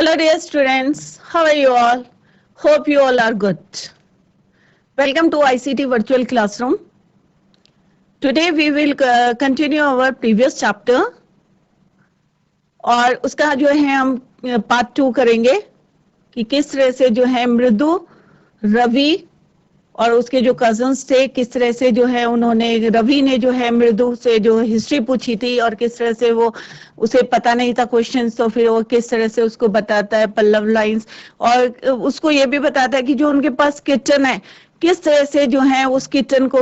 Hello, dear students. How are you all? Hope you all are good. Welcome to ICT Virtual Classroom. Today we will continue our previous chapter और उसका जो है हम part 2 करेंगे कि किस तरह से जो है मृदु, रवि और उसके जो कजन्स थे किस तरह से जो है उन्होंने रवि ने जो है मृदु से जो हिस्ट्री पूछी थी और किस तरह से वो उसे पता नहीं था क्वेश्चंस तो फिर वो किस तरह से उसको बताता है पल्लव लाइंस और उसको ये भी बताता है कि जो उनके पास किचन है किस तरह से जो है उस किचन को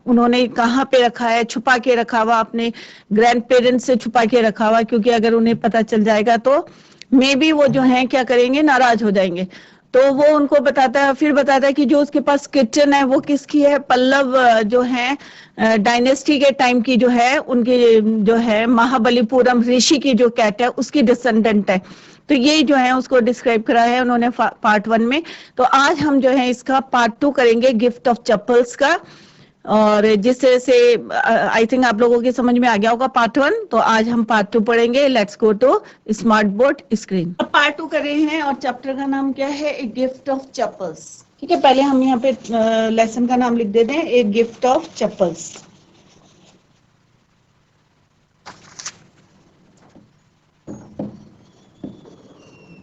उन्होंने कहाँ पे रखा है छुपा के रखा हुआ अपने ग्रैंड पेरेंट्स से छुपा के रखा हुआ क्योंकि अगर उन्हें पता चल जाएगा तो मे बी वो जो है क्या करेंगे नाराज हो जाएंगे तो वो उनको बताता है फिर बताता है कि जो उसके पास किचन है वो किसकी है पल्लव जो है डायनेस्टी के टाइम की जो है उनकी जो है महाबलीपुरम ऋषि की जो कैट है उसकी डिसेंडेंट है तो यही जो है उसको डिस्क्राइब करा है उन्होंने पार्ट 1 में तो आज हम जो है इसका पार्ट 2 करेंगे गिफ्ट ऑफ चप्पल्स का और जिस तरह से आई थिंक आप लोगों के समझ में आ गया होगा पार्ट 1 तो आज हम पार्ट 2 पढ़ेंगे let's go to smart board screen अब पार्ट 2 कर रहे हैं और चैप्टर का नाम क्या है ए गिफ्ट ऑफ चप्पल्स ठीक है पहले हम यहाँ पे लेसन का नाम लिख देते हैं a gift of chappals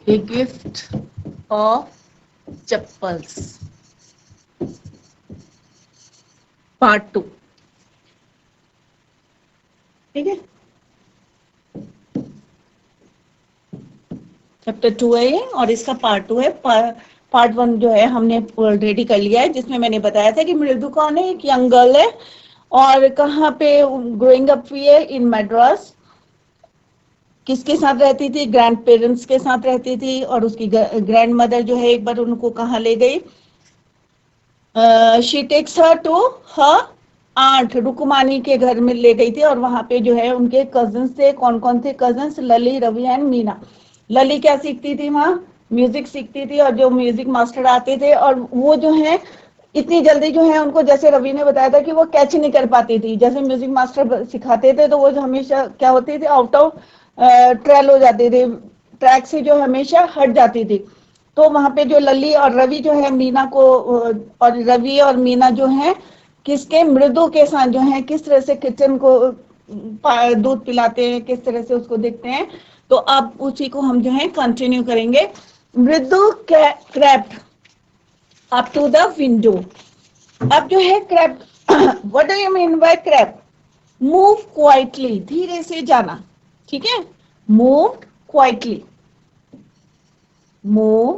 a gift of chappals part 2 ठीक है चैप्टर 2 है ये और इसका पार्ट 2 है पार्ट 1 जो है हमने ऑलरेडी कर लिया है जिसमें मैंने बताया था कि मृदु कौन है एक यंग गर्ल है और कहाँ पे ग्रोइंग अप हुई है इन मद्रास किसके साथ रहती थी ग्रैंड पेरेंट्स के साथ रहती थी और उसकी ग्रैंड मदर जो है एक बार उनको कहाँ ले गई she takes her to her aunt Rukmani के घर में ले गई थी और वहां पे जो है उनके कजन्स थे कौन कौन थे cousins Lali Ravi and Meena लली क्या सीखती थी वहां म्यूजिक सीखती थी और जो म्यूजिक मास्टर आते थे और वो जो है इतनी जल्दी जो है उनको जैसे रवि ने बताया था कि वो कैच नहीं कर पाती थी जैसे म्यूजिक मास्टर सिखाते थे तो वो जो हमेशा क्या होती थी आउट ऑफ ट्रेल हो जाती थी ट्रैक से जो हमेशा हट जाती थी तो वहां पे जो लली और रवि जो है मीना को और रवि और मीना जो है किसके मृदु के साथ जो है किस तरह से किचन को दूध पिलाते हैं किस तरह से उसको देखते हैं तो अब उसी को हम जो है कंटिन्यू करेंगे Mridu crept up to the window अब जो है crept what do you mean by crept move quietly धीरे से जाना ठीक है मूव क्वाइटली मूव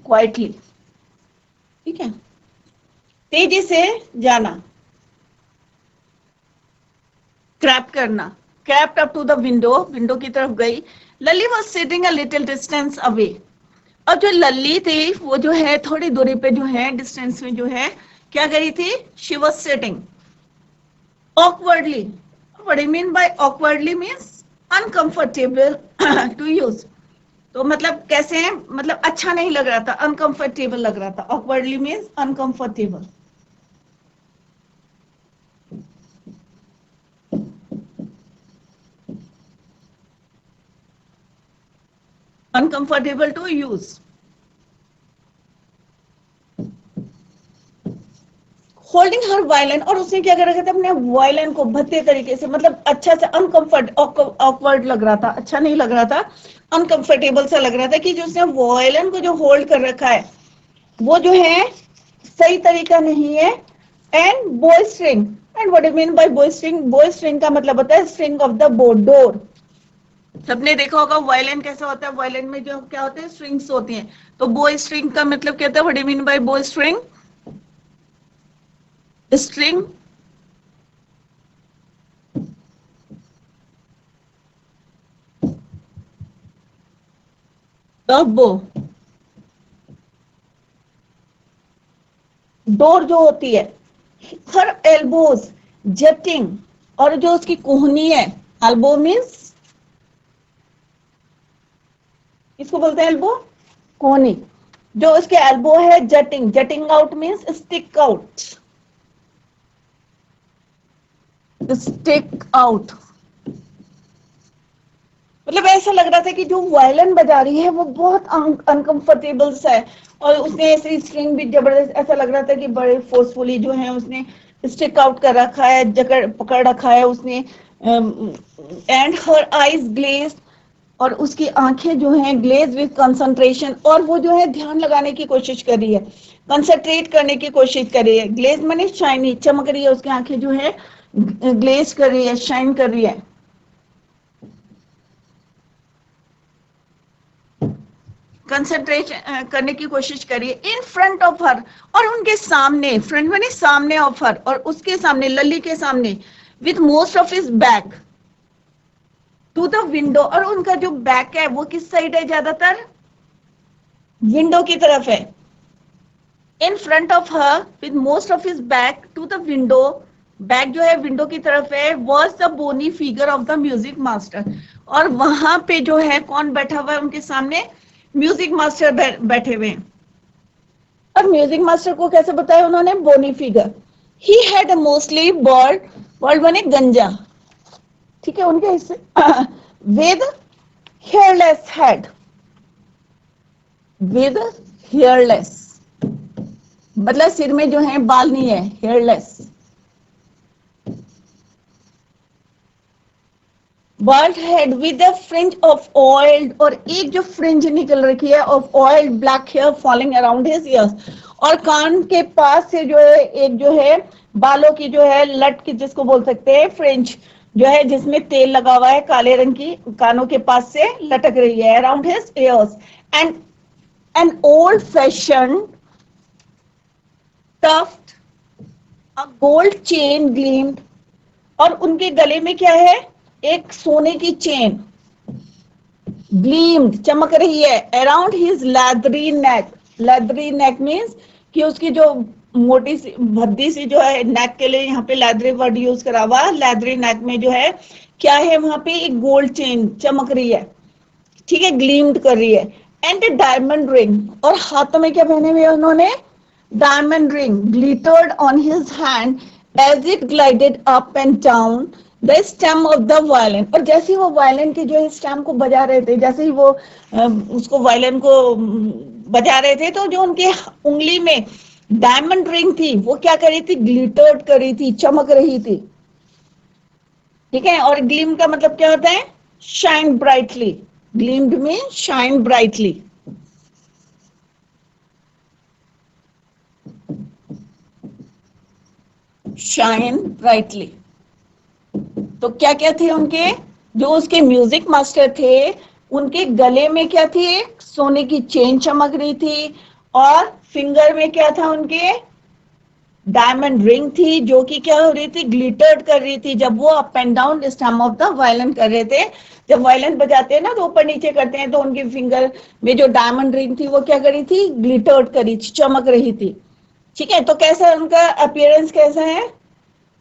क्वाइटली ठीक है तेजी से जाना क्रैप करना crept up to the window window की तरफ गई Lalli was sitting a little distance away और जो लल्ली थी वो जो है थोड़ी दूरी पे जो है डिस्टेंस में जो है क्या करी थी she was sitting awkwardly what do you mean by awkwardly means uncomfortable to use तो मतलब कैसे है मतलब अच्छा नहीं लग रहा था अनकंफर्टेबल लग रहा था awkwardly means uncomfortable uncomfortable to use holding her violin और उसने क्या कर रखा था अपने वायलिन को भद्दे तरीके से मतलब अच्छा से अनकंफर्ट ऑकवर्ड लग रहा था अच्छा नहीं लग रहा था अनकंफर्टेबल सा लग रहा था कि जो उसने वायलिन को जो होल्ड कर रखा है वो जो है सही तरीका नहीं है and boy string and what do mean by boy string का मतलब होता है string of the board door सबने देखा होगा वायलिन कैसा होता है वायलिन में जो क्या होते हैं स्ट्रिंग्स होती हैं तो बॉय स्ट्रिंग का मतलब क्या होता है what do mean by boy string string of bow door जो होती है हर एल्बोज जटिंग और जो उसकी कोहनी है एल्बो मीन्स इसको बोलते हैं एल्बो कोहनी जो उसके एल्बो है jutting jutting out means stick out stick out ऐसा लग रहा था कि जो वायलिन बजा रही है वो बहुत अनकंफर्टेबल सा है, और उसने ऐसे स्ट्रिंग भी जबरदस्त, ऐसा लग रहा था कि बड़े फोर्सफुली जो है उसने स्टिक आउट कर रखा है, जकड़ पकड़ रखा है उसने, एंड हर आईज ग्लेज, और उसकी आंखें जो हैं ग्लेज विथ कंसंट्रेशन, और वो जो है ध्यान लगाने की कोशिश कर रही है, कंसंट्रेट करने की कोशिश कर रही है। ग्लेज माने शाइनी, चमक रही है, उसकी आंखें जो है ग्लेज कर रही है, शाइन कर रही है, कंसंट्रेशन करने की कोशिश करिए। इन फ्रंट ऑफ हर, और उनके सामने, फ्रंट माने सामने ऑफ हर, और उसके सामने, लल्ली के सामने, with most of his back to the window, और उनका जो बैक है वो किस साइड है, ज्यादातर विंडो की तरफ है। In front of her with most of his back to the window, back जो है विंडो की तरफ है, was the bony figure of the music master, और वहां पे जो है कौन बैठा हुआ है उनके सामने, म्यूजिक मास्टर बैठे हुए हैं। और म्यूजिक मास्टर को कैसे बताया उन्होंने, bony figure. He had mostly bald, bald बने गंजा, ठीक है, उनके हिस्से with hairless head, with hairless मतलब सिर में जो है बाल नहीं है, hairless, bald head with a fringe of oiled, और एक जो फ्रिंज निकल रखी है of oiled black hair falling around his ears, और कान के पास से जो है एक जो है बालों की जो है लट की, जिसको बोल सकते हैं फ्रिंज, जो है जिसमें तेल लगा हुआ है, काले रंग की, कानों के पास से लटक रही है around his ears, and an old fashion tuft, a gold chain gleamed, और उनके गले में क्या है, एक सोने की चेन ग्लीम्ड, चमक रही है, अराउंड हिज लैदरी नेक, लैदरी नेक मीन्स कि उसकी जो मोटी सी भद्दी सी जो है नेक के लिए यहाँ पे लैदरी वर्ड यूज करा हुआ, लैदरी नेक में जो है क्या है, वहां पे एक गोल्ड चेन चमक रही है, ठीक है, ग्लीम्ड कर रही है, एंड ए डायमंड रिंग, और हाथों में क्या पहने हुए उन्होंने, diamond ring, glittered on his hand as it glided up and down the stem of the violin, और जैसे ही वो वायलिन के जो है स्टेम को बजा रहे थे, जैसे ही वो उसको वायलिन को बजा रहे थे, तो जो उनके उंगली में डायमंड रिंग थी वो क्या कर रही थी, ग्लिटर्ड कर रही थी, चमक रही थी, ठीक है। और ग्लीम का मतलब क्या होता है, शाइन ब्राइटली, ग्लीम्ड में शाइन ब्राइटली, शाइन ब्राइटली। तो क्या क्या थे उनके, जो उसके म्यूजिक मास्टर थे उनके गले में क्या थी, एक सोने की चेन चमक रही थी, और फिंगर में क्या था उनके, डायमंड रिंग थी, जो कि क्या हो रही थी, ग्लिटर्ड कर रही थी, जब वो up and down stem of the violin कर रहे थे। जब वायलिन बजाते हैं ना तो ऊपर नीचे करते हैं, तो उनकी फिंगर में जो डायमंड रिंग थी वो क्या कर रही थी, ग्लिटर्ड करी, चमक रही थी, ठीक है। तो कैसा उनका अपीयरेंस कैसा है,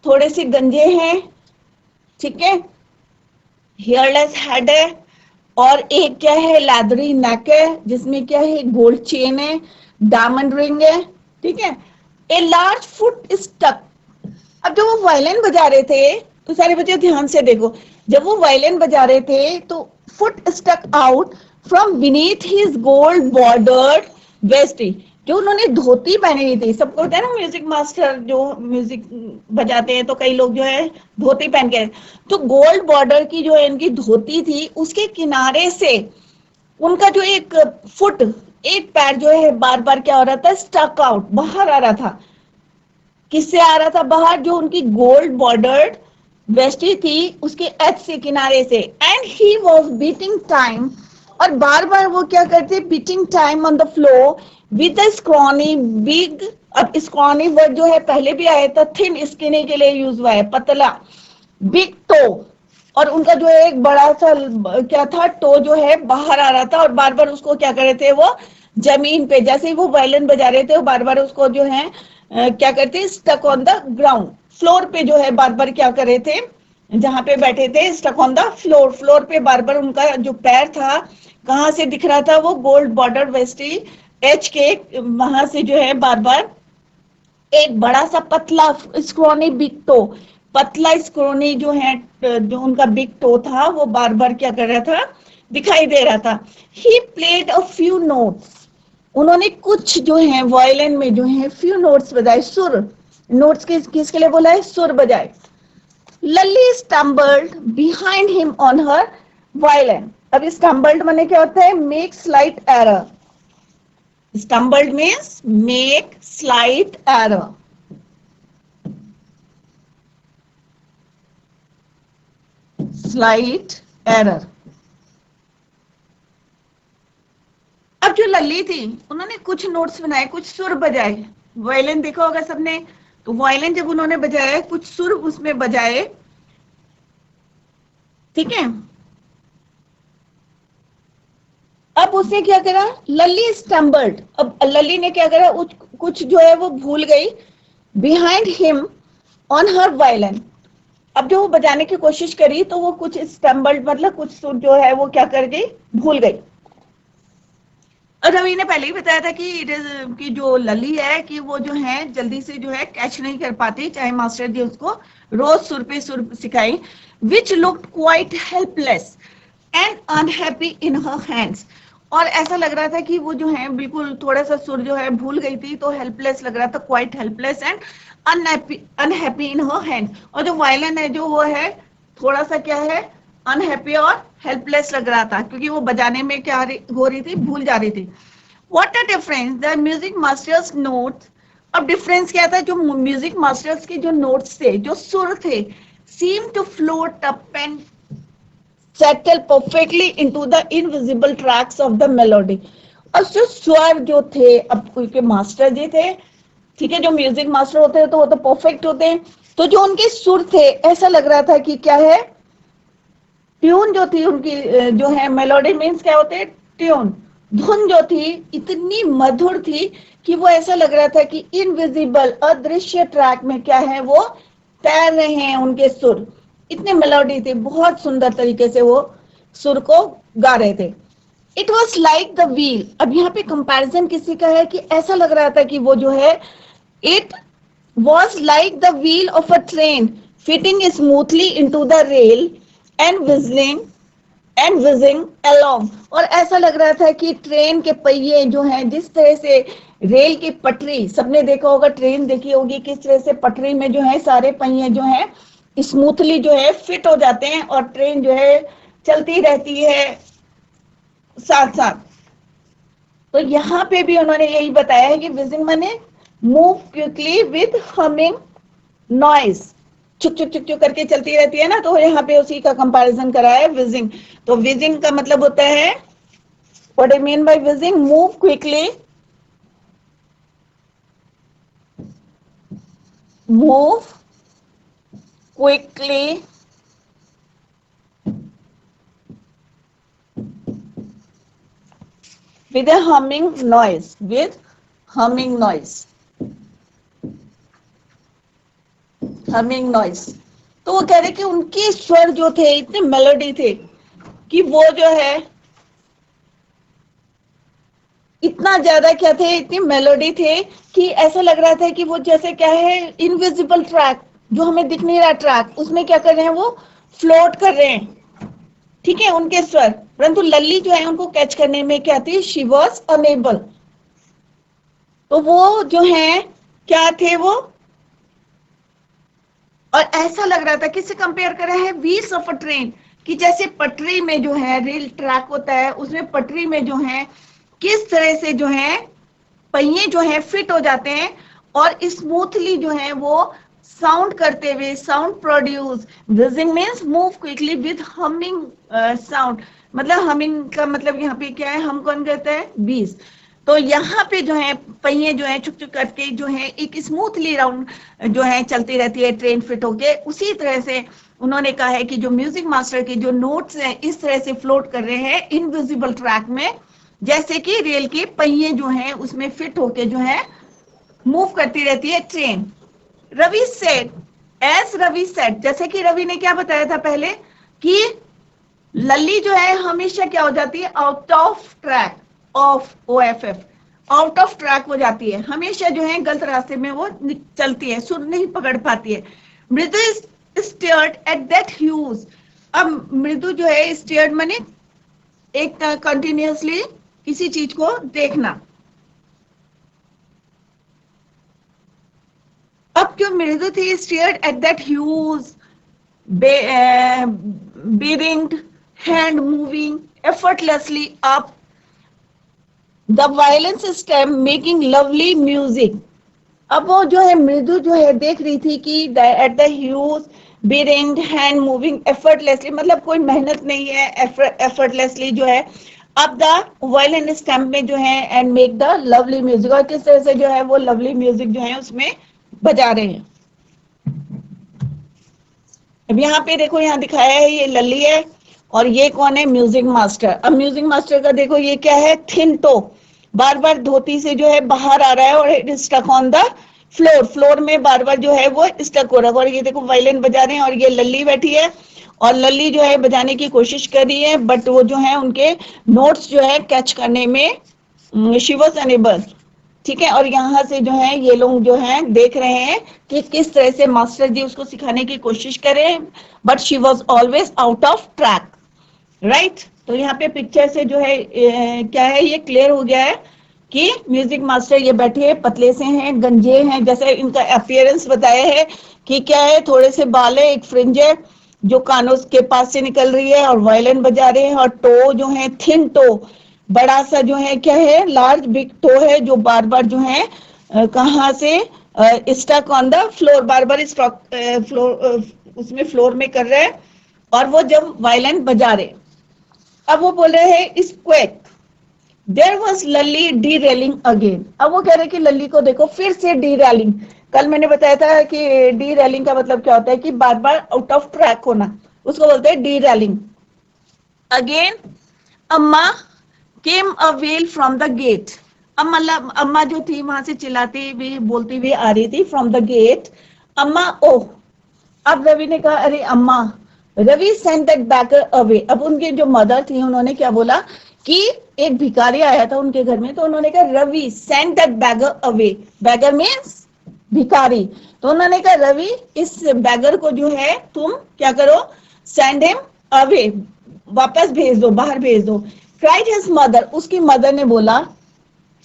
थोड़े से गंजे हैं, ठीक है, हेयरलेस हेड है, और एक क्या है, लैदरी नेक है जिसमें क्या है, गोल्ड चेन है, डायमंड रिंग है, ठीक है, ए लार्ज फुट स्टक। अब जब वो वायलिन बजा रहे थे, तो सारे बच्चे ध्यान से देखो, जब वो वायलिन बजा रहे थे तो foot stuck out from beneath his gold bordered veshti, जो उन्होंने धोती पहनी हुई थी, सबको होता है ना म्यूजिक मास्टर जो म्यूजिक बजाते हैं तो कई लोग जो है धोती पहन के, तो गोल्ड बॉर्डर की जो है इनकी धोती थी, उसके किनारे से उनका जो एक फुट, एक पैर जो है बार बार क्या हो रहा था, स्टक आउट, बाहर आ रहा था। किससे आ रहा था बाहर, जो उनकी गोल्ड बॉर्डर्ड वेस्टी थी उसके एच से, किनारे से, and he was beating time, और बार बार वो क्या करते, beating time on the floor with a scrawny big. अब स्क्रॉनी वर्ड जो है पहले भी आया था, थिन स्किनी के लिए यूज हुआ है, पतला, बिग टो, और उनका जो है एक बड़ा सा क्या था, टो जो है बाहर आ रहा था, और बार बार उसको क्या कर रहे थे वो, जमीन पे जैसे ही वो वायलिन बजा रहे थे वो बार बार उसको जो है क्या करते, stuck on the ground, floor पे जो है बार बार क्या कर रहे थे, जहां पे बैठे थे, stuck on the floor, floor पे बार बार उनका जो पैर था कहां से दिख रहा था, वो गोल्ड बॉर्डर वेस्टी एच के वहां से जो है बार बार एक बड़ा सा पतला स्क्रोनी बिग टो, पतला स्क्रोनी जो है, जो उनका बिग टो था वो बार बार क्या कर रहा था, दिखाई दे रहा था। He played a few notes, उन्होंने कुछ जो है वायलिन में जो है फ्यू नोट्स बजाए, सुर। नोट्स किसके लिए बोला है? सुर बजाए। Lalli stumbled behind him on her violin. अब स्टम्बल्ड माने क्या होता है? Make slight error. Stumbled means make slight error. Slight error. अब जो लल्ली थी उन्होंने कुछ नोट्स बनाए, कुछ सुर बजाए। वायलिन देखा होगा सबने, तो वायलिन जब उन्होंने बजाया, कुछ सुर उसमें बजाए, ठीक है। अब उसने क्या करा? लल्ली स्टम्बल्ड। अब लल्ली ने क्या करा? कुछ जो है वो भूल गई। Behind him on her violin. अब जो वो बजाने की कोशिश करी तो वो कुछ स्टम्बल्ड, मतलब कुछ सुर जो है वो क्या कर गई? भूल गई। और रवि ने पहले ही बताया था कि इट इज कि जो लली है कि वो जो है जल्दी से जो है कैच नहीं कर पाती, चाहे मास्टर जी उसको रोज सुर पे सुर सिखाई। Which looked quite helpless and unhappy in her hands. और ऐसा लग रहा था कि वो जो है बिल्कुल थोड़ा सा सुर जो है भूल गई थी, तो हेल्पलेस लग रहा था, quite helpless and unhappy in her hand. और जो वायलिन है जो वो है थोड़ा सा क्या है? अनहैप्पी और हेल्पलेस लग रहा था, क्योंकि वो बजाने में क्या हो रही थी? भूल जा रही थी। What a difference the music masters notes. अब डिफरेंस क्या था? जो म्यूजिक मास्टर्स के जो नोट्स थे, जो सुर थे, seem to float up and settle perfectly into the invisible tracks of the melody. और जो स्वर जो थे, अब उनके मास्टर जी थे, ठीक है, जो म्यूजिक मास्टर होते हैं तो वो तो परफेक्ट होते हैं, तो जो उनके सुर थे ऐसा लग रहा था कि क्या है? ट्यून जो थी उनकी, जो है मेलोडी मीन्स क्या होते हैं? ट्यून। धुन जो थी इतनी मधुर थी कि वो ऐसा लग रहा था कि इनविजिबल, अदृश्य ट्रैक में क्या है? वो तैर रहे हैं उनके सुर। इतने मेलोडी थे, बहुत सुंदर तरीके से वो सुर को गा रहे थे। It was like the wheel. अब यहाँ पे कंपैरिजन किसी का है कि ऐसा लग रहा था कि वो जो है, it was like the wheel of a train fitting smoothly into the rail and whizzing along। और ऐसा लग रहा था कि ट्रेन के पहिए जो हैं, जिस तरह से रेल की पटरी, सबने देखा होगा, ट्रेन देखी होगी, किस तरह से पटरी में जो है सारे पहिए जो हैं स्मूथली जो है फिट हो जाते हैं और ट्रेन जो है चलती रहती है साथ साथ। तो यहाँ पे भी उन्होंने यही बताया है कि विजिंग माने move quickly with humming noise. चुक चुक चुक चुक करके चलती रहती है ना, तो यहाँ पे उसी का कंपैरिजन करा है विजिंग। तो विजिंग का मतलब होता है, what I mean by wheezing, move quickly, move quickly with a humming noise, with humming noise, humming noise। तो वो कह रहे कि उनके स्वर जो थे इतने मेलोडी थे कि वो जो है इतना ज्यादा क्या थे, इतनी मेलोडी थे कि ऐसा लग रहा था कि वो जैसे क्या है, इनविजिबल ट्रैक, जो हमें दिख नहीं रहा ट्रैक, उसमें क्या कर रहे हैं? वो फ्लोट कर रहे हैं, ठीक है, उनके स्वर। परंतु लल्ली जो है उनको कैच करने में क्या थी? She was unable. तो वो जो है क्या थे वो? और ऐसा लग रहा था, किससे कंपेयर कर रहे हैं? व्हील्स ऑफ अ ट्रेन, कि जैसे पटरी में जो है रेल ट्रैक होता है, उसमें पटरी में जो है किस तरह से जो है पहिए जो है फिट हो जाते हैं और स्मूथली जो है वो साउंड करते हुए, sound produce. Wheezing means move quickly with humming sound. मतलब हमिंग का मतलब यहाँ पे क्या है? हम कौन कहते हैं? बीस। तो यहाँ पे जो है पहिए जो है चुक चुक करके जो है एक स्मूथली राउंड जो है चलती रहती है ट्रेन फिट होके। उसी तरह से उन्होंने कहा है कि जो म्यूजिक मास्टर के जो नोट्स हैं इस तरह से फ्लोट कर रहे हैं इनविजिबल ट्रैक में, जैसे कि रेल के पहिए जो हैं उसमें फिट होके जो है मूव करती रहती है train. Ravi said, as Ravi said, जैसे कि रवि ने क्या बताया था पहले कि लल्ली जो है हमेशा क्या हो जाती है? Out of track, of OFF, out of track हो जाती है, हमेशा जो है गलत रास्ते में वो चलती है, सुर नहीं पकड़ पाती है। मृदु स्टेयर्ड एट दैट ह्यूज। अब मृदु जो है स्टेयर्ड माने एक कंटिन्यूअसली किसी चीज को देखना। अब क्यों मृदु थी stared at that huge bearing hand moving effortlessly up the violin stem making lovely music। अब वो जो है मृदु जो है देख रही थी कि at the huge bearing hand moving effortlessly, मतलब कोई मेहनत नहीं है, effortlessly जो है अब द वायलिन स्टैम्प में जो है and make the lovely music, और किस तरह से जो है वो लवली म्यूजिक जो है उसमें बजा रहे हैं। अब यहाँ पे देखो, यहाँ दिखाया है ये लली है और ये कौन है, म्यूजिक मास्टर। अब म्यूजिक मास्टर का देखो ये क्या है, थिन टो, बार बार धोती से जो है बाहर आ रहा है और it stuck on the floor, floor में बार बार जो है वो स्टक हो रहा है। और ये देखो वायलिन बजा रहे हैं और ये लल्ली बैठी है और लल्ली जो है बजाने की कोशिश कर रही है, बट वो जो है उनके नोट्स जो है कैच करने में शी वाज अनेबल। ठीक है, और यहाँ से जो है ये लोग जो है देख रहे हैं कि किस तरह से मास्टर जी उसको सिखाने की कोशिश करें, but she was always out of track, right. तो यहाँ पे पिक्चर से जो है क्या है, ये क्लियर हो गया है कि म्यूजिक मास्टर ये बैठे पतले से हैं, गंजे हैं, जैसे इनका अपीयरेंस बताया है कि क्या है, थोड़े से बाल है, एक फ्रिंज है जो कानों के पास से निकल रही है और वायलिन बजा रहे हैं, और टो जो है थिन टो, बड़ा सा जो है क्या है, लार्ज बिग टो है जो बार बार जो है कहाँ से स्टक ऑन द फ्लोर, बार बार स्टॉक फ्लोर उसमें फ्लोर में कर रहे हैं और वो जब वायलिन बजा रहे। अब वो बोल रहे हैं squeak there was Lalli derailing again. अब वो कह रहे कि लली को देखो फिर से डी रेलिंग। कल मैंने बताया था कि डी रेलिंग का मतलब क्या होता है कि बार बार आउट ऑफ ट्रैक होना, उसको बोलते हैं derailing. Again Amma came a wail from the gate. अब मतलब अम्मा जो थी वहां से चिल्लाती हुई बोलती हुई आ रही थी फ्रॉम द गेट, अम्मा ओह। अब रवि ने कहा अरे अम्मा, Ravi send that beggar away. अब उनके जो मदर थी उन्होंने क्या बोला कि एक भिखारी आया था उनके घर में, तो उन्होंने कहा Ravi send that beggar away, beggar means भिखारी। तो उन्होंने कहा रवि इस बैगर को जो है तुम क्या करो, सेंड हिम अवे, वापस भेज दो, बाहर भेज दो। क्राइड हिज मदर, उसकी मदर ने बोला,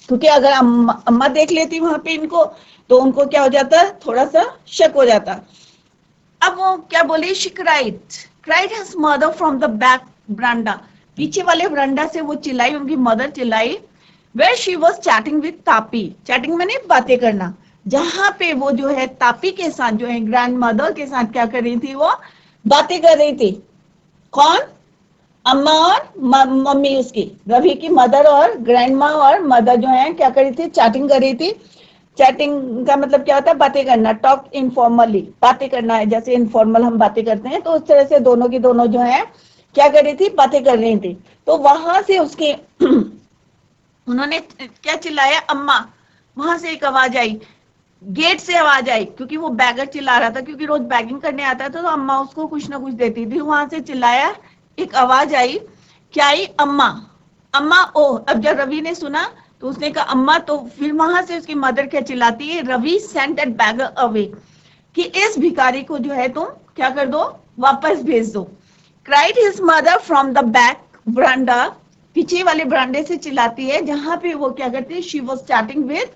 क्योंकि अगर अम्मा देख लेती वहां पे इनको तो उनको क्या हो जाता, थोड़ा सा शक हो जाता। अब वो क्या बोली, she cried his mother from the back veranda, पीछे वाले ब्रांडा से वो चिल्लाई, उनकी मदर चिल्लाई, where she was chatting with Tapi, chatting मैंने बातें करना, जहां पे वो जो है तापी के साथ जो है ग्रैंड मदर के साथ क्या कर रही थी, वो बातें कर रही थी। कौन, अम्मा और मम्मी उसकी, रवि की मदर और ग्रैंड माँ और मदर जो है क्या कर रही थी, चैटिंग कर रही थी। चैटिंग का मतलब क्या होता है, बातें करना, टॉक इनफॉर्मली, बातें करना है, जैसे इनफॉर्मल हम बातें करते हैं, तो उस तरह से दोनों की दोनों जो है क्या कर रही थी, बातें कर रही थी। तो वहां से उसके उन्होंने क्या चिल्लाया, अम्मा, वहां से एक आवाज आई, गेट से आवाज आई, क्योंकि वो बैगर चिल्ला रहा था, क्योंकि रोज बैगिंग करने आता था तो अम्मा उसको कुछ ना कुछ देती थी, वहां से चिल्लाया, एक आवाज आई, क्या आई, अम्मा, अम्मा ओ। अब जब रवि ने सुना तो उसने कहा अम्मा, तो फिर वहां से उसकी मदर क्या चिल्लाती है, Ravi send that beggar away, कि इस भिखारी को जो है तुम क्या कर दो, वापस भेज दो। Cried his mother from the back veranda, पीछे वाले ब्रांडे से चिल्लाती है, जहां पे वो क्या करती है, she was chatting with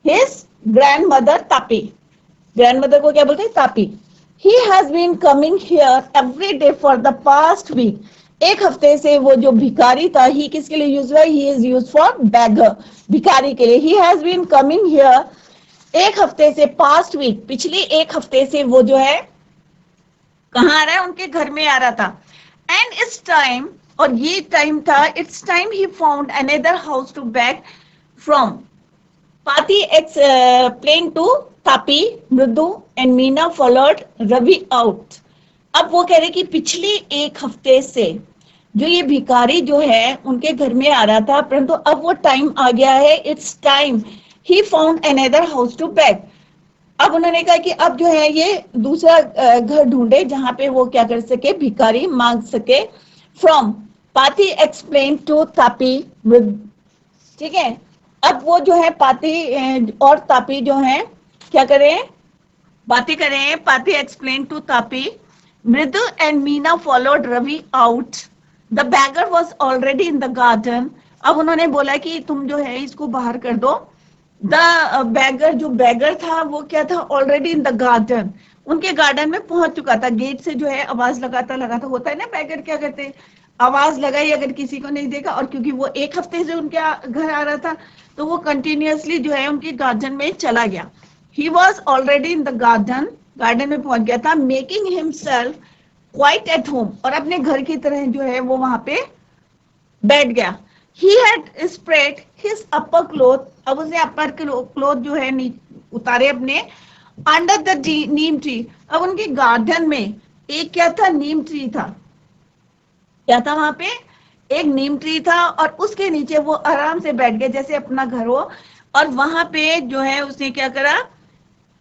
his grandmother Tapi, grandmother को क्या बोलते हैं, Tapi. He has been coming here every day for the past week, एक हफ्ते से वो जो भिखारी था, ही किसके लिए यूज हुआ, he is use for beggar, भिखारी के लिए। He has been coming here, एक हफ्ते से, पास्ट वीक, पिछले एक हफ्ते से वो जो है कहाँ आ रहा है, उनके घर में आ रहा था। एंड इट्स टाइम, और ये टाइम था, it's time he found another house to back from. Pati explained to Tapi, Mridu and Meena followed Ravi out. अब वो कह रहे कि पिछले एक हफ्ते से जो ये भिखारी जो है उनके घर में आ रहा था, परंतु अब वो टाइम आ गया है, it's time he found another house to back. अब उन्होंने कहा कि अब जो है ये दूसरा घर ढूंढे जहां पे वो क्या कर सके, भिखारी मांग सके फ्रॉम। पाती एक्सप्लेन टू तापी, ठीक है। अब वो जो है पाती और तापी जो है क्या करें, बातें करें। पाती explain to Tapi, Mridu and Meena followed Ravi out the beggar was already in the garden. अब उन्होंने बोला कि तुम जो है इसको बाहर कर दो। द बैगर, जो बैगर था वो क्या था, ऑलरेडी इन द गार्डन, उनके गार्डन में पहुंच चुका था। गेट से जो है आवाज लगाता लगाता, होता है ना बैगर क्या करते हैं, आवाज लगाई अगर किसी को नहीं देखा, और क्योंकि वो एक हफ्ते से उनके घर आ रहा था तो वो कंटिन्यूअसली जो है उनके गार्डन में चला गया। He was already in the garden, garden में पहुंच गया था। Making himself quite at home, और अपने घर की तरह जो है वो वहां पे बैठ गया। He had spread his upper cloth, अब उसने अपर क्लोथ जो है उतारे अपने, अंडर द नीम ट्री। अब उनके गार्डन में एक क्या था, नीम ट्री था। क्या था वहां पे, एक नीम ट्री था, और उसके नीचे वो आराम से बैठ गए जैसे अपना घर हो। और वहां पे जो है उसने क्या करा,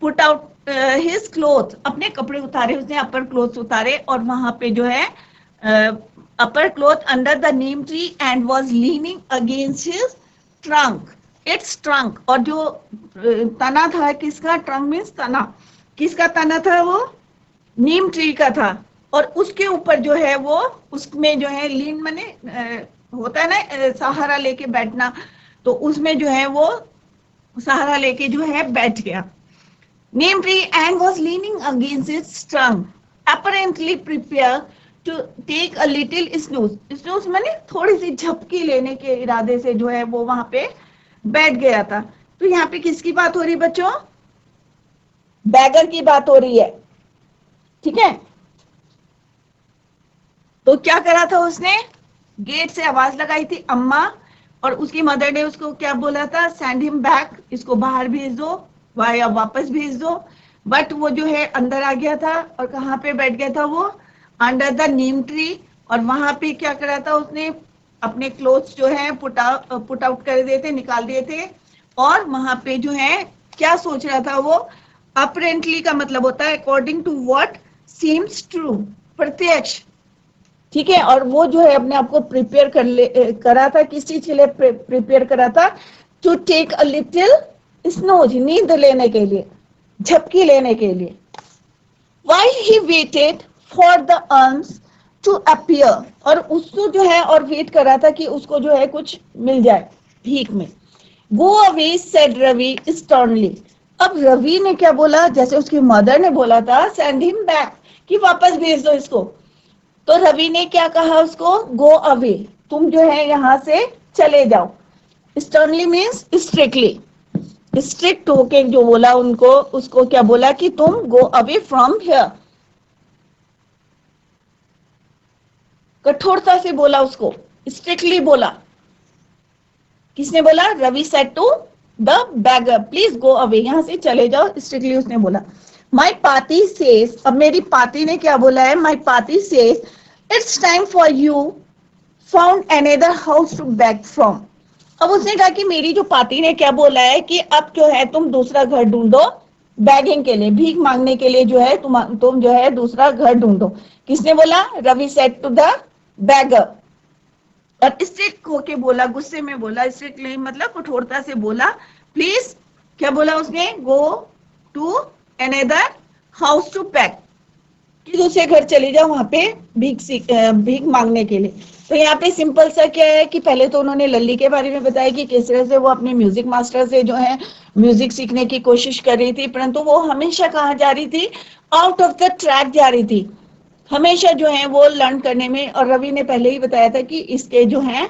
पुट आउट हिज क्लोथ, अपने कपड़े उतारे, उसने अपर क्लोथ उतारे, और वहां पे जो है upper cloth under the neem tree and was leaning against his trunk, its trunk. और जो तना था किसका, ट्रंक मीन्स तना, किसका तना था वो, नीम ट्री का था। और उसके ऊपर जो है वो, उसमें जो है लीन मने होता है ना सहारा लेके बैठना, तो उसमें जो है वो सहारा लेके जो है बैठ गया। Neem tree and was leaning against its trunk, apparently prepared to take a little snooze. Snooze माने थोड़ी सी झपकी लेने के इरादे से जो है वो वहां पे बैठ गया था। तो यहाँ पे किसकी बात हो रही बच्चों, बैगर की बात हो रही है, ठीक है। तो क्या करा था उसने, गेट से आवाज लगाई थी अम्मा, और उसकी मदर ने उसको क्या बोला था, सेंड हिम बैक, इसको बाहर भेज दो, या वापस भेज दो। बट वो जो है अंदर आ गया था, और कहाँ पे बैठ गया था वो, अंडर द नीम ट्री। और वहां पे क्या करा था उसने, अपने क्लोथ्स जो है पुट आउट कर दिए थे, निकाल दिए थे। और वहां पे जो है क्या सोच रहा था वो, अपरेंटली का मतलब होता है according to what seems true, प्रत्यक्ष, ठीक है। और वो जो है अपने आप को प्रिपेयर करा था, किस चीज के लिए प्रिपेयर करा था, to take a little snooze, नींद लेने के लिए, झपकी लेने के लिए। while he waited for the alms to appear, और उसको जो है और वेट कर रहा था कि उसको जो है कुछ मिल जाए भीख में। go away said Ravi sternly, अब रवि ने क्या बोला, जैसे उसकी मदर ने बोला था send him back, कि वापस भेज दो इसको। तो रवि ने क्या कहा उसको, गो अवे, तुम जो है यहां से चले जाओ। स्टर्नली मीन्स स्ट्रिक्टली, स्ट्रिक्ट होके जो बोला उनको, उसको क्या बोला कि तुम गो अवे फ्रॉम हियर, कठोरता से बोला उसको, स्ट्रिक्टली बोला। किसने बोला, Ravi said to the beggar please go away, यहां से चले जाओ, स्ट्रिक्टली उसने बोला। माई पार्टी सेज, अब मेरी पार्टी ने क्या बोला है, my party says it's time for you found another house to beg from. अब उसने कहा कि मेरी जो पार्टी ने क्या बोला है कि अब जो है तुम दूसरा घर ढूंढो, बैगिंग के लिए, भीख मांगने के लिए जो है तुम जो है दूसरा घर ढूंढो। किसने बोला, Ravi said to the beggar. और स्ट्रिक्ट होके बोला, गुस्से में बोला, स्ट्रिक्ट नहीं मतलब कठोरता से बोला, प्लीज, क्या बोला उसने, go to another house to pack, कि दूसरे घर चली जाओ वहां पे भीख मांगने के लिए। तो यहाँ पे सिंपल सा क्या है कि पहले तो उन्होंने लल्ली के बारे में बताया कि किस तरह से वो अपने म्यूजिक मास्टर से जो है म्यूजिक सीखने की कोशिश कर रही थी, परंतु वो हमेशा कहाँ जा रही थी, आउट ऑफ द ट्रैक जा रही थी, हमेशा जो है वो लर्न करने में। और रवि ने पहले ही बताया था कि इसके जो है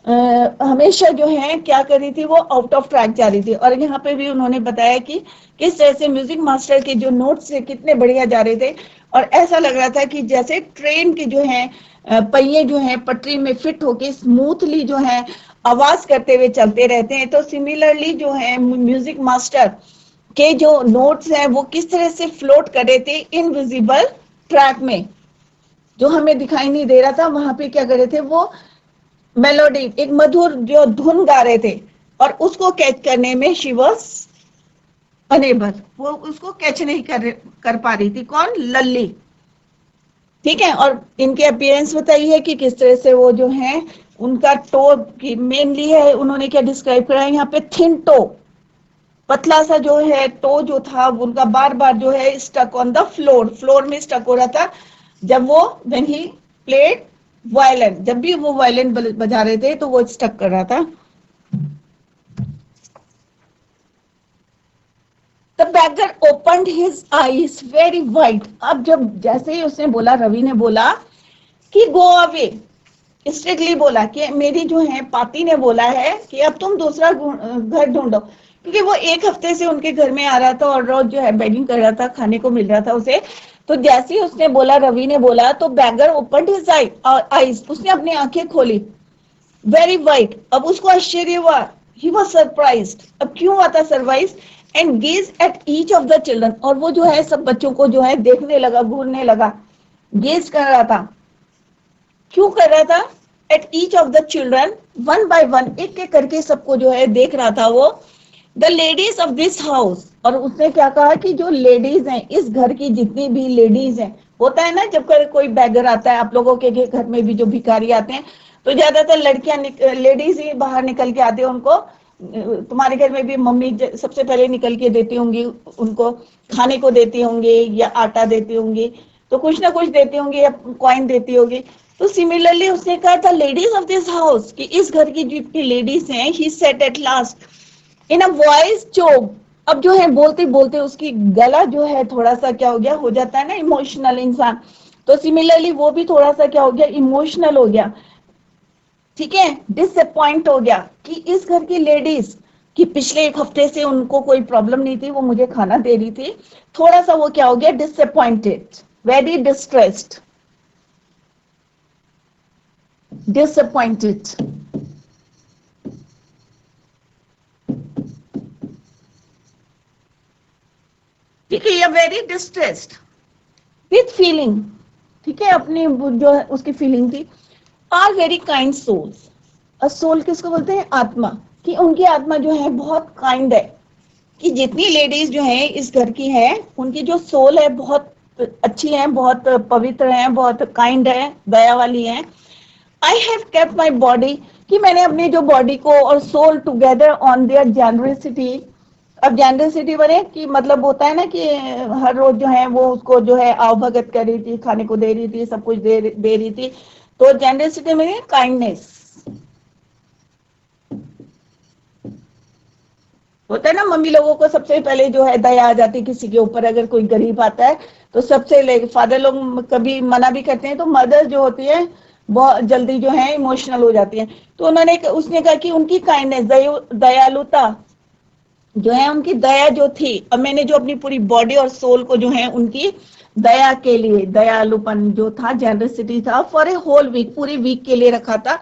हमेशा जो है क्या कर रही थी, वो आउट ऑफ ट्रैक जा रही थी। और यहाँ पे भी उन्होंने बताया कि किस तरह से म्यूजिक मास्टर के जो नोट्स थे कितने बढ़िया जा रहे थे, और ऐसा लग रहा था कि जैसे ट्रेन के जो है पहिए जो है पटरी में फिट होके स्मूथली जो है आवाज करते हुए चलते रहते हैं। तो सिमिलरली जो है म्यूजिक मास्टर के जो नोट्स हैं वो किस तरह से फ्लोट कर रहे थे इनविजिबल ट्रैक में, जो हमें दिखाई नहीं दे रहा था, वहां पे क्या कर रहे थे वो मेलोडी, एक मधुर जो धुन गा रहे थे, और उसको कैच करने में शी वाज अनेबल, वो उसको कैच नहीं कर पा रही थी, कौन, लल्ली, ठीक है। और इनके अपीयरेंस बताइए कि किस तरह से वो जो है उनका टो की मेनली है, उन्होंने क्या डिस्क्राइब करा है यहाँ पे, थिन टो, पतला सा जो है टो जो था उनका बार बार जो है stuck on the floor, floor में स्टक हो रहा था जब वो व्हेन ही प्लेड वायलिन, जब भी वो वायलिन बजा रहे थे तो वो स्टक कर रहा था। The bagger opened his eyes very wide. अब जब जैसे ही उसने बोला, रवि ने बोला कि गो अवे, स्ट्रिक्टली बोला कि मेरी जो है पाती ने बोला है कि अब तुम दूसरा घर ढूंढो, क्योंकि वो एक हफ्ते से उनके घर में आ रहा था और रोज जो है बेगिंग कर रहा था, खाने को मिल रहा था उसे। तो जैसे ही उसने बोला, रवि ने बोला, तो बैगर ओपन्ड हिज आईज, उसने अपनी आंखें खोली वेरी वाइड। अब उसको आश्चर्य हुआ, ही वॉज सरप्राइज्ड। अब क्यों हुआ था surprise? And gauge at each of the children, और वो जो है सब बच्चों को जो है देखने लगा, घूरने लगा, गेज कर रहा था। क्यों कर रहा था? At each of the children, one by one, एक एक करके सबको जो है देख रहा था वो। The ladies of this house, और उसने क्या कहा कि जो लेडीज हैं इस घर की, जितनी भी लेडीज हैं, होता है ना जब कोई बैगर आता है, आप लोगों के घर में भी जो भिखारी आते हैं तो ज्यादातर लड़कियां, लेडीज ही बाहर निकल के आते हैं उनको। तुम्हारे घर में भी मम्मी सबसे पहले निकल के देती होंगी उनको, खाने को देती होंगी या आटा देती होंगी, तो कुछ ना कुछ देती होंगी या कॉइन देती होगी। तो सिमिलरली उसने कहा था लेडीज ऑफ दिस हाउस, कि इस घर की जितनी लेडीज हैं, he said at last in a voice choke. अब जो है बोलते बोलते उसकी गला जो है थोड़ा सा क्या हो गया, हो जाता है ना इमोशनल इंसान, तो सिमिलरली वो भी थोड़ा सा क्या हो गया, इमोशनल हो गया। ठीक है, डिसअपॉइंट हो गया कि इस घर की लेडीज, कि पिछले एक हफ्ते से उनको कोई प्रॉब्लम नहीं थी, वो मुझे खाना दे रही थी, थोड़ा सा वो क्या हो गया, डिसअपॉइंटेड, वेरी डिस्ट्रेस्ड, disappointed. ठीक है, या वेरी डिस्ट्रेस्ड विथ फीलिंग। ठीक है, अपनी जो उसकी फीलिंग थी। Are very kind souls, soul किसको बोलते हैं? आत्मा। कि उनकी आत्मा जो है बहुत काइंड है, कि जितनी लेडीज जो है इस घर की हैं उनकी जो सोल है बहुत अच्छी है, बहुत पवित्र है, बहुत काइंड है, दया वाली है। I have kept my body, कि मैंने अपनी जो बॉडी को और soul together on their generosity. अब जेनरसिटी बने कि मतलब होता है ना कि हर रोज जो है वो उसको जो है आवभगत कर रही थी, खाने को दे रही थी, सब कुछ दे रही थी। तो जेनरसिटी में काइंडनेस होता है ना, मम्मी लोगों को सबसे पहले जो है दया आ जाती है किसी के ऊपर, अगर कोई गरीब आता है तो सबसे फादर लोग कभी मना भी करते हैं, तो मदर जो होती है बहुत जल्दी जो है इमोशनल हो जाती है। तो उसने कहा कि उनकी काइंडनेस, दयालुता जो है, उनकी दया जो थी, अब मैंने जो अपनी पूरी बॉडी और सोल को जो है उनकी दया के लिए, दयालुपन जो था, जेनरसिटी था, फॉर ए होल वीक, पूरी वीक के लिए रखा था,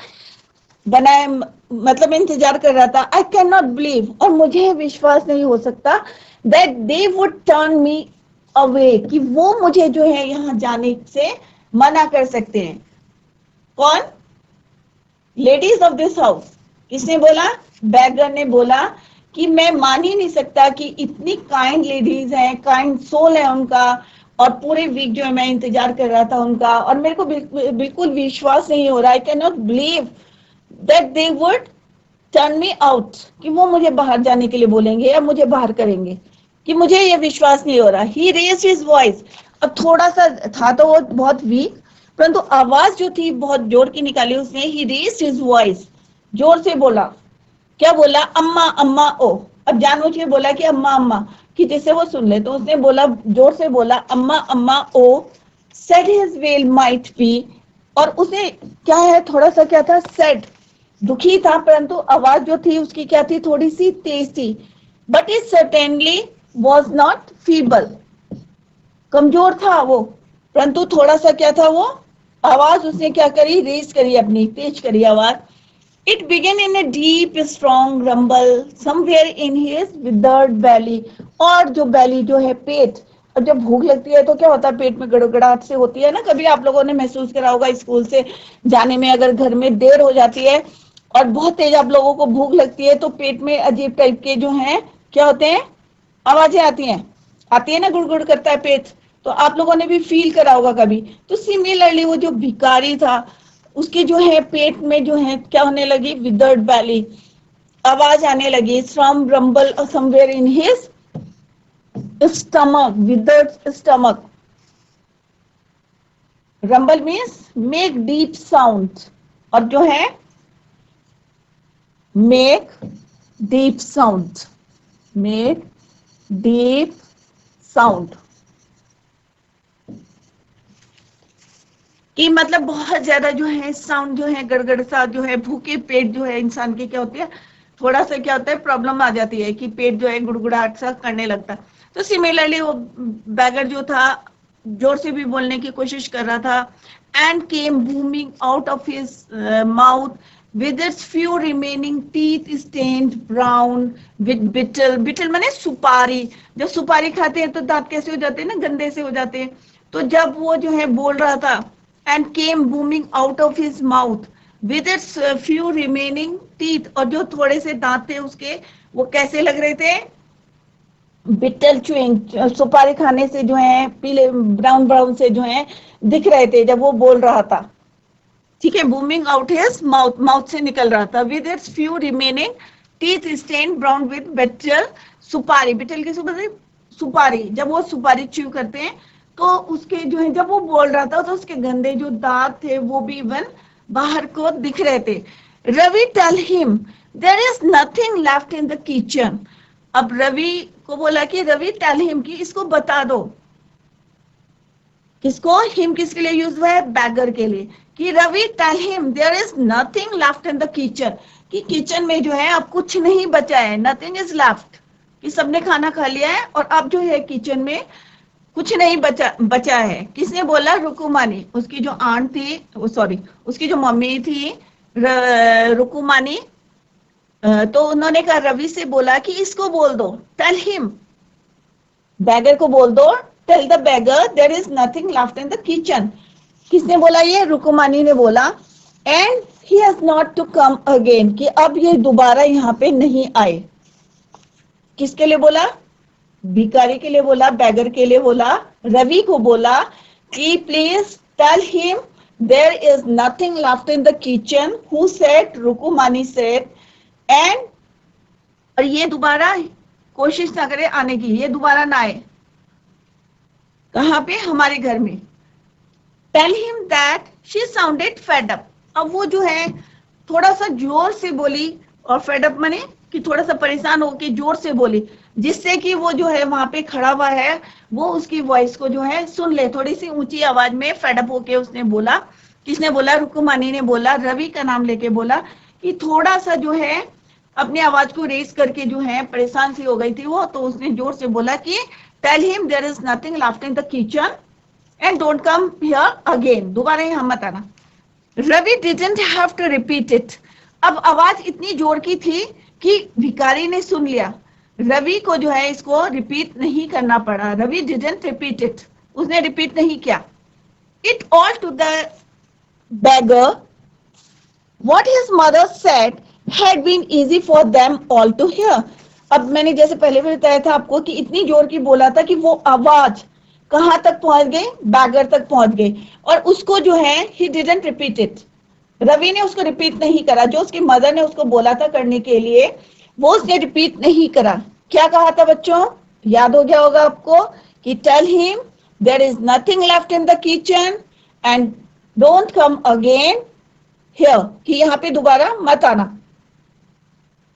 बनाए, मतलब इंतजार कर रहा था। आई कैन नॉट बिलीव, और मुझे विश्वास नहीं हो सकता, that they would turn me away, कि वो मुझे जो है यहाँ जाने से मना कर सकते हैं। कौन? Ladies of this house. किसने बोला? बैगर ने बोला कि मैं मान ही नहीं सकता कि इतनी काइंड लेडीज हैं, काइंड सोल है उनका, और पूरे वीक जो है मैं इंतजार कर रहा था उनका, और मेरे को बिल्कुल विश्वास नहीं हो रहा, I can not believe that they would turn me out, कि वो मुझे बाहर जाने के लिए बोलेंगे या मुझे बाहर करेंगे, कि मुझे ये विश्वास नहीं हो रहा। ही रेज्ड हिज वॉइस, अब थोड़ा सा था तो वो बहुत वीक, परंतु आवाज जो थी बहुत जोर की निकाली उसने। ही रेज्ड हिज वॉइस, जोर से बोला। क्या बोला? अम्मा अम्मा ओ। अब जानबूझ के बोला कि अम्मा अम्मा, कि जिसे वो सुन ले, तो उसने बोला, जोर से बोला, अम्मा अम्मा ओ। Said his wail might be, और उसे क्या है, थोड़ा सा क्या था, सेड, दुखी था, परंतु आवाज जो थी उसकी क्या थी, थोड़ी सी तेज थी। But it certainly was not feeble, कमजोर था वो, परंतु थोड़ा सा क्या था वो, आवाज उसने क्या करी, रेज करी, अपनी तेज करी आवाज। It began in a deep strong rumble somewhere in his withered belly, और जो बैली जो है पेट, और जब भूख लगती है तो क्या होता है, पेट में गड़गड़ाहट से होती है ना, कभी आप लोगों ने महसूस करा होगा स्कूल से जाने में, अगर घर में देर हो जाती है और बहुत तेज आप लोगों को भूख लगती है, तो पेट में अजीब टाइप के जो हैं क्या होते हैं, आवाजें आती है ना, गुड़गुड़ करता है पेट। तो आप लोगों ने भी फील करा होगा कभी। तो सिमिलरली वो जो भिखारी था, उसके जो है पेट में जो है क्या होने लगी, विदर्ड बैली, आवाज आने लगी, from rumble somewhere in his stomach, withered stomach, rumble means make deep sound, और जो है make deep sound, make deep sound, कि मतलब बहुत ज्यादा जो है साउंड जो है गड़गड़ सा जो है, भूखे पेट जो है इंसान के क्या होती है, थोड़ा सा क्या होता है प्रॉब्लम आ जाती है कि पेट जो है गुड़गुड़ाहट सा करने लगता है। तो सिमिलरली वो बैगर जो था जोर से भी बोलने की कोशिश कर रहा था, and came booming out of his mouth with its few remaining teeth stained brown with betel, betel माने सुपारी, जब सुपारी खाते हैं तो दांत कैसे हो जाते हैं ना, गंदे से हो जाते हैं। तो जब वो जो है बोल रहा था, and came booming out of his mouth with its few remaining teeth, और जो थोड़े से दांत थे उसके, वो कैसे लग रहे थे, बिटल च्युइंग, सुपारी खाने से जो है पीले ब्राउन ब्राउन से जो है दिख रहे थे जब वो बोल रहा था। ठीक है, booming out his mouth, mouth से निकल रहा था, with its few remaining teeth stain brown with betel, सुपारी, बिटल की सुपारी, जब वो सुपारी च्यू करते हैं तो उसके जो है, जब वो बोल रहा था तो उसके गंदे जो दांत थे वो भी इवन बाहर को दिख रहे थे। Ravi tell him there is nothing left in the kitchen. अब रवि को बोला कि रवि टेल हिम, कि इसको बता दो, किसको, हिम किसके लिए यूज हुआ है, बैगर के लिए, कि Ravi tell him there is nothing left in the kitchen, कि किचन में जो है अब कुछ नहीं बचा है, नथिंग इज लेफ्ट, कि सबने खाना खा लिया है और अब जो है किचन में कुछ नहीं बचा है। किसने बोला, रुकुमानी, उसकी जो आंट थी, सॉरी उसकी जो मम्मी थी रुकुमानी। तो उन्होंने कहा, रवि से बोला कि इसको बोल दो, टेल हिम, बैगर को बोल दो, tell the beggar there is nothing left in the kitchen. किसने बोला, ये रुकुमानी ने बोला, and he has not to come again, कि अब ये दोबारा यहाँ पे नहीं आए। किसके लिए बोला, भिखारी के लिए बोला, बैगर के लिए बोला, रवि को बोला कि please tell him there is nothing left in the kitchen, who said, Rukmani said, and, और ये दोबारा कोशिश ना करे आने की, ये दोबारा ना आए, कहाँ पे, हमारे घर में। Tell him that she sounded fed up, अब वो जो है थोड़ा सा जोर से बोली, और फेड अप माने कि थोड़ा सा परेशान होकर जोर से बोली, जिससे कि वो जो है वहां पे खड़ा हुआ है वो उसकी वॉइस को जो है सुन ले, थोड़ी सी ऊंची आवाज में फेड अप होके उसने बोला। किसने बोला, रुकुमानी ने बोला, रवि का नाम लेके बोला, कि थोड़ा सा जो है अपनी आवाज को रेस करके जो है परेशान सी हो गई थी वो, तो उसने जोर से बोला कि tell him there is nothing left in the kitchen and don't come here again, दोबारा यहाँ मत आना। Ravi didn't have to repeat it, अब आवाज इतनी जोर की थी कि भिखारी ने सुन लिया, रवि को जो है इसको रिपीट नहीं करना पड़ा, रवि डिडंट रिपीट इट, उसने रिपीट नहीं किया। It all to the beggar what his mother said had been easy for them all to hear। अब मैंने जैसे पहले भी बताया था आपको कि इतनी जोर की बोला था कि वो आवाज कहां तक पहुंच गई, बैगर तक पहुंच गई, और उसको जो है he didn't repeat it, Ravi ने उसको रिपीट नहीं करा, जो उसकी मदर ने उसको बोला था करने के लिए वो उसने रिपीट नहीं करा। क्या कहा था बच्चों, याद हो गया होगा आपको, कि tell him there is nothing left in the kitchen and don't come again here, कि यहाँ पे दोबारा मत आना।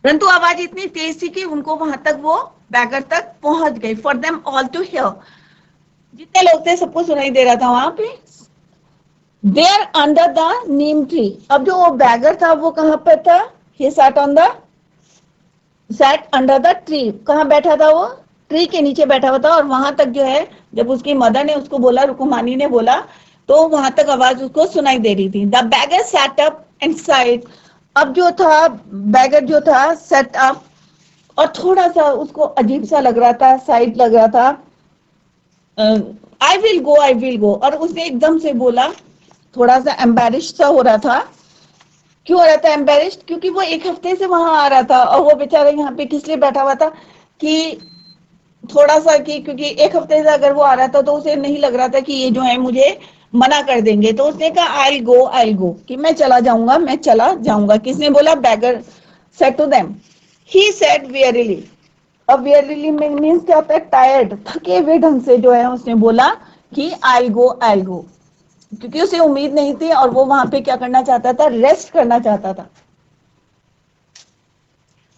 परंतु आवाज इतनी तेज थी कि उनको वहां तक वो बैगर तक पहुंच गई, for them all to hear, जितने लोग थे सबको सुनाई दे रहा था वहां पे। There under the neem tree, अब जो वो बैगर था वो कहां पे था, he sat on the, sat under the tree, कहां बैठा था वो, ट्री के नीचे बैठा हुआ था, और वहां तक जो है जब उसकी मदर ने उसको बोला, रुकुमानी ने बोला, तो वहां तक आवाज उसको सुनाई दे रही थी। The beggar sat up and side, अब जो था बैगर जो था सेट अप, और थोड़ा सा उसको अजीब सा लग रहा था, साइड लग रहा था, I will go, I will go, और उसने एकदम से बोला, थोड़ा सा एम्बेरिश सा हो रहा था। क्यों हो रहा था एम्बेरिश्ड, क्योंकि वो एक हफ्ते से वहां आ रहा था, और वो बेचारा यहाँ पे किस लिए बैठा हुआ था, कि थोड़ा सा, कि क्योंकि एक हफ्ते से अगर वो आ रहा था तो उसे नहीं लग रहा था कि ये जो है मुझे मना कर देंगे, तो उसने कहा आई गो, आई गो, कि मैं चला जाऊंगा, मैं चला जाऊंगा। किसने बोला, beggar said to them, he said wearily, अब वेयरली मीन्स क्या होता है, टायर्ड, थके हुए ढंग से जो है उसने बोला कि आई गो, आई गो। क्योंकि उसे उम्मीद नहीं थी और वो वहां पे क्या करना चाहता था, रेस्ट करना चाहता था।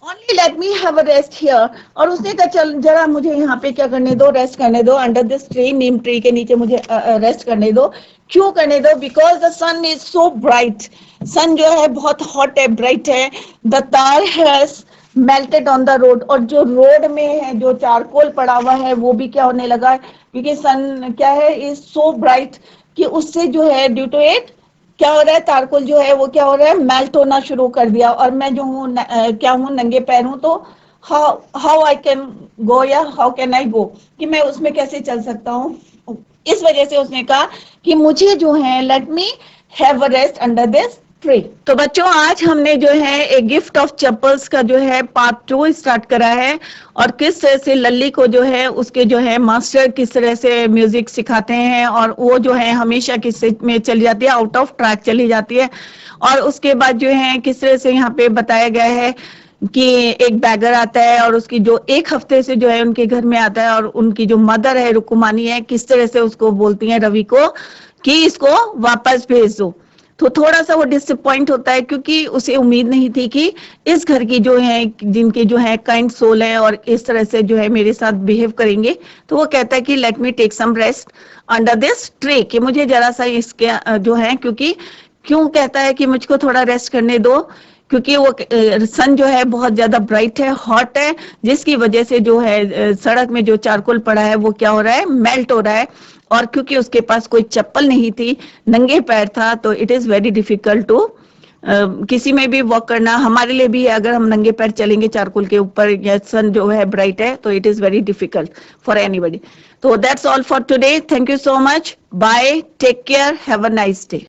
Only let me have a rest here. और उसने कहा चल जरा मुझे यहाँ पे क्या करने दो, रेस्ट करने दो, under this tree, neem tree के नीचे मुझे रेस्ट करने दो। क्यों करने दो? Because the sun is so bright, sun जो है बहुत हॉट है, ब्राइट है। The tar has melted on the road, और जो रोड में है जो चारकोल पड़ा हुआ है वो भी क्या होने लगा, क्योंकि सन क्या है, इज सो ब्राइट कि उससे जो है ड्यू टू इट क्या हो रहा है, चारकोल जो है वो क्या हो रहा है, मेल्ट होना शुरू कर दिया। और मैं जो हूँ क्या हूँ, नंगे पैर हूँ, तो how how I can go, या हाउ कैन आई गो, कि मैं उसमें कैसे चल सकता हूँ। इस वजह से उसने कहा कि मुझे जो है, let me have a rest under this tree. तो बच्चों आज हमने जो है एक गिफ्ट ऑफ चप्पल्स का जो है पार्ट 2 स्टार्ट करा है, और किस तरह से लल्ली को जो है उसके जो है मास्टर किस तरह से म्यूजिक सिखाते हैं, और वो जो है हमेशा किस में चली जाती है, आउट ऑफ ट्रैक चली जाती है। और उसके बाद जो है किस तरह से यहाँ पे बताया गया है कि एक बैगर आता है और उसकी जो एक हफ्ते से जो है उनके घर में आता है, और उनकी जो मदर है रुकुमानी है, किस तरह से उसको बोलती है रवि को कि इसको वापस भेज दो। तो थोड़ा सा वो डिसअपॉइंट होता है, क्योंकि उसे उम्मीद नहीं थी कि इस घर की जो है, जिनके जो है काइंड सोल है और इस तरह से जो है मेरे साथ बिहेव करेंगे। तो वो कहता है कि let me take some rest under this tree, कि मुझे जरा सा इसके जो है, क्योंकि क्यों कहता है कि मुझको थोड़ा रेस्ट करने दो, क्योंकि वो सन जो है बहुत ज्यादा ब्राइट है, हॉट है, जिसकी वजह से जो है सड़क में जो चारकोल पड़ा है वो क्या हो रहा है, मेल्ट हो रहा है। और क्योंकि उसके पास कोई चप्पल नहीं थी, नंगे पैर था, तो it is very difficult to किसी में भी वॉक करना, हमारे लिए भी अगर हम नंगे पैर चलेंगे चारकोल के ऊपर, या सन जो है ब्राइट है, तो it is very difficult for anybody. तो that's all for today, thank you so much, bye, take care, have a nice day.